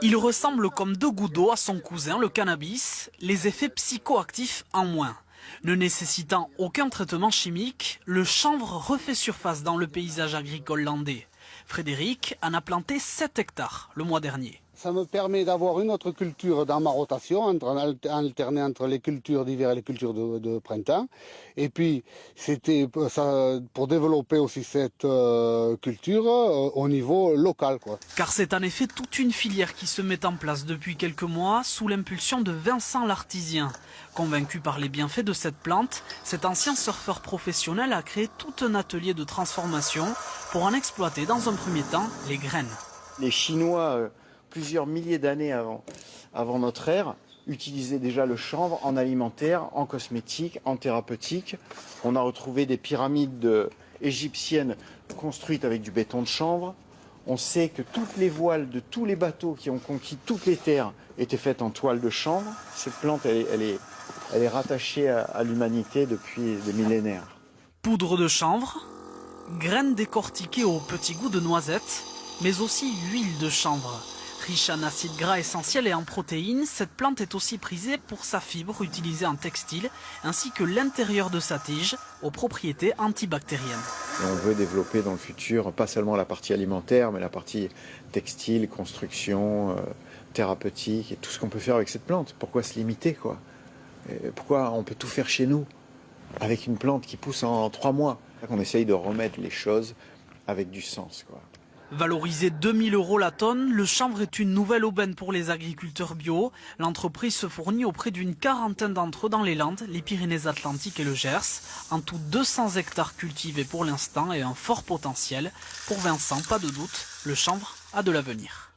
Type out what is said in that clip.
Il ressemble comme deux gouttes d'eau à son cousin, le cannabis, les effets psychoactifs en moins. Ne nécessitant aucun traitement chimique, le chanvre refait surface dans le paysage agricole landais. Frédéric en a planté 7 hectares le mois dernier. Ça me permet d'avoir une autre culture dans ma rotation, alterner entre les cultures d'hiver et les cultures de printemps. Et puis, c'était pour développer aussi cette culture au niveau local, quoi. Car c'est en effet toute une filière qui se met en place depuis quelques mois sous l'impulsion de Vincent l'Artisien. Convaincu par les bienfaits de cette plante, cet ancien surfeur professionnel a créé tout un atelier de transformation pour en exploiter dans un premier temps les graines. Les Chinois, plusieurs milliers d'années avant notre ère, utilisaient déjà le chanvre en alimentaire, en cosmétique, en thérapeutique. On a retrouvé des pyramides égyptiennes construites avec du béton de chanvre. On sait que toutes les voiles de tous les bateaux qui ont conquis toutes les terres étaient faites en toile de chanvre. Cette plante, elle est rattachée à l'humanité depuis des millénaires. Poudre de chanvre, graines décortiquées au petit goût de noisette, mais aussi huile de chanvre. Riche en acides gras essentiels et en protéines, cette plante est aussi prisée pour sa fibre utilisée en textile, ainsi que l'intérieur de sa tige, aux propriétés antibactériennes. Et on veut développer dans le futur, pas seulement la partie alimentaire, mais la partie textile, construction, thérapeutique, et tout ce qu'on peut faire avec cette plante. Pourquoi se limiter, quoi? Et pourquoi on peut tout faire chez nous, avec une plante qui pousse en 3 mois? On essaye de remettre les choses avec du sens, quoi. Valorisé 2000 € la tonne, le chanvre est une nouvelle aubaine pour les agriculteurs bio. L'entreprise se fournit auprès d'une quarantaine d'entre eux dans les Landes, les Pyrénées-Atlantiques et le Gers. En tout 200 hectares cultivés pour l'instant et un fort potentiel. Pour Vincent, pas de doute, le chanvre a de l'avenir.